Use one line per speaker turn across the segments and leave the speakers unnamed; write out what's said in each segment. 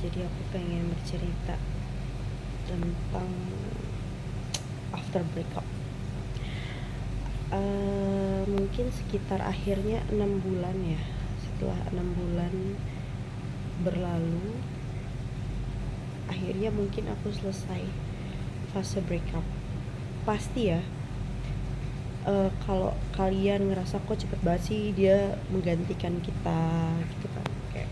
Jadi aku pengen bercerita tentang after breakup. Mungkin sekitar akhirnya 6 bulan ya. Setelah 6 bulan berlalu, akhirnya mungkin aku selesai fase breakup. Pasti ya, kalau kalian ngerasa kok cepet banget sih dia menggantikan kita gitu kan, kayak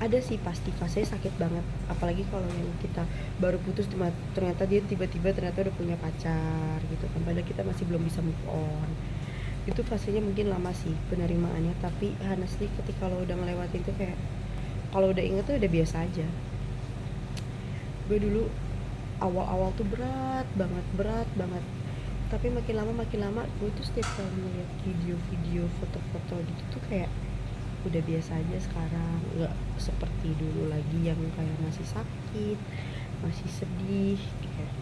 ada sih pasti fasenya sakit banget, apalagi kalau yang kita baru putus ternyata dia tiba-tiba ternyata udah punya pacar gitu kan, padahal kita masih belum bisa move on. Itu fasenya mungkin lama sih penerimaannya, tapi honestly ketika lo udah ngelewatin itu kayak, kalau udah inget tuh udah biasa aja. Gue dulu awal-awal tuh berat banget, tapi makin lama gue tuh setiap kali ngeliat video-video foto-foto gitu tuh kayak udah biasa aja sekarang, nggak seperti dulu lagi yang kayak masih sakit, masih sedih, kayak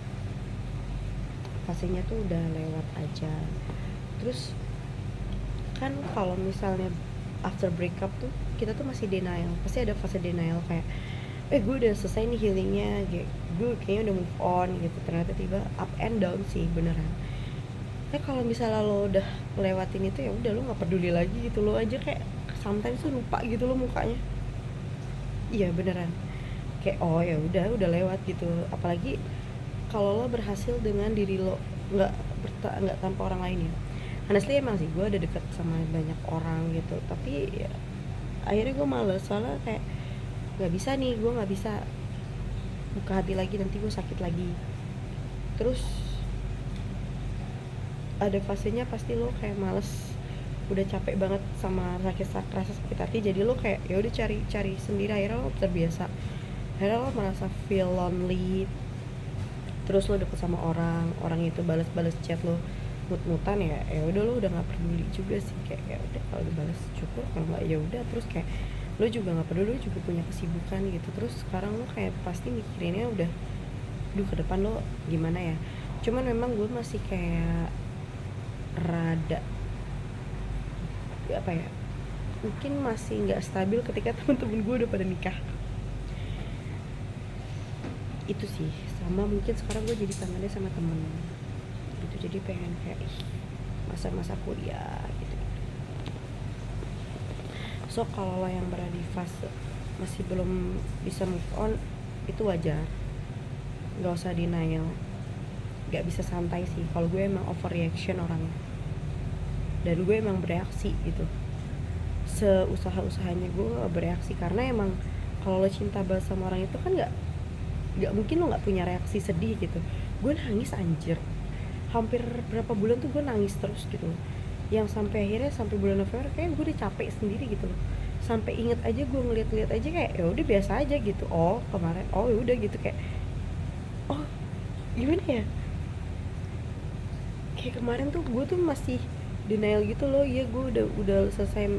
fasenya tuh udah lewat aja. Terus kan kalau misalnya after breakup tuh kita tuh masih denial, pasti ada fase denial kayak gue udah selesai nih healingnya, gue kayaknya udah move on gitu. Ternyata tiba up and down sih beneran. Kalau misalnya lo udah lewatin itu ya udah, lo nggak peduli lagi gitu, lo aja kayak sometimes tuh lupa gitu lo mukanya. Iya beneran, kayak oh ya udah lewat gitu. Apalagi kalau lo berhasil dengan diri lo, nggak tanpa orang lain ya. Honestly emang sih gue ada deket sama banyak orang gitu, tapi ya, akhirnya gue males soalnya kayak nggak bisa nih, gue nggak bisa buka hati lagi, nanti gue sakit lagi. Terus ada fasenya pasti lo kayak males, udah capek banget sama rasa sakit hati, jadi lo kayak ya udah cari sendiri. Akhirnya lo terbiasa, akhirnya lo merasa feel lonely. Terus lo deket sama orang itu balas chat lo mut-mutan, ya udah lo udah nggak peduli juga sih, kayak ya udah kalau dibalas syukur, kalau nggak ya udah. Terus kayak lo juga nggak peduli, lo juga punya kesibukan gitu. Terus sekarang lo kayak pasti mikirinnya udah, duh ke depan lo gimana ya. Cuman memang gue masih kayak rada apa ya, mungkin masih nggak stabil ketika temen-temen gue udah pada nikah. Itu sih, sama mungkin sekarang gue jadi kangennya sama temen gitu, jadi pengen kayak masa-masa kuliah gitu. So kalau lo yang berada di fase masih belum bisa move on, itu wajar, nggak usah denial, nggak bisa santai sih. Kalau gue emang overreaction orangnya, dan gue emang bereaksi gitu, seusaha-usahanya gue bereaksi, karena emang kalau lo cinta banget sama orang itu kan nggak mungkin lo nggak punya reaksi sedih gitu. Gue nangis anjir, hampir berapa bulan tuh gue nangis terus gitu, yang sampai akhirnya sampai bulan November kayak gue udah capek sendiri gitu loh. Sampai inget aja, gue ngeliat aja kayak ya udah biasa aja gitu. Oh kemarin, oh ya udah gitu, kayak oh gimana ya, kayak kemarin tuh gue tuh masih denial gitu loh. Iya gue udah selesai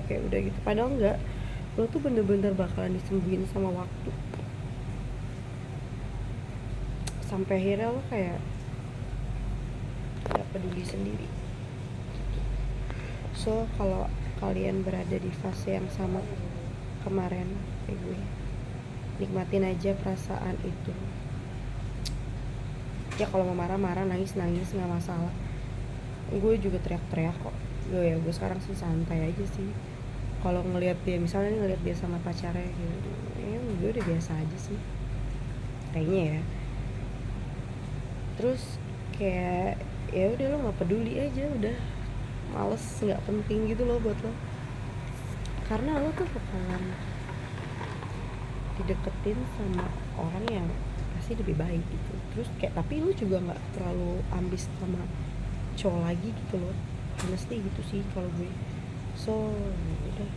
kayak udah gitu, padahal enggak. Lo tuh bener-bener bakalan disembuhin sama waktu. Sampai akhirnya lo kayak gak peduli sendiri. So kalau kalian berada di fase yang sama kemarin kayak gue, nikmatin aja perasaan itu. Ya kalau mau marah-marah, nangis nggak masalah. Gue juga teriak-teriak kok. Gue sekarang sih santai aja sih. Kalau ngelihat dia, misalnya ngelihat dia sama pacarnya gitu, ya gue udah biasa aja sih kayaknya ya. Terus kayak ya udah, lo nggak peduli aja, udah males, nggak penting gitu loh buat lo, karena lo tuh bakalan dideketin sama orang yang pasti lebih baik gitu. Terus kayak tapi lo juga nggak terlalu ambis sama cowok lagi gitu loh, honestly gitu sih kalau gue. So udah,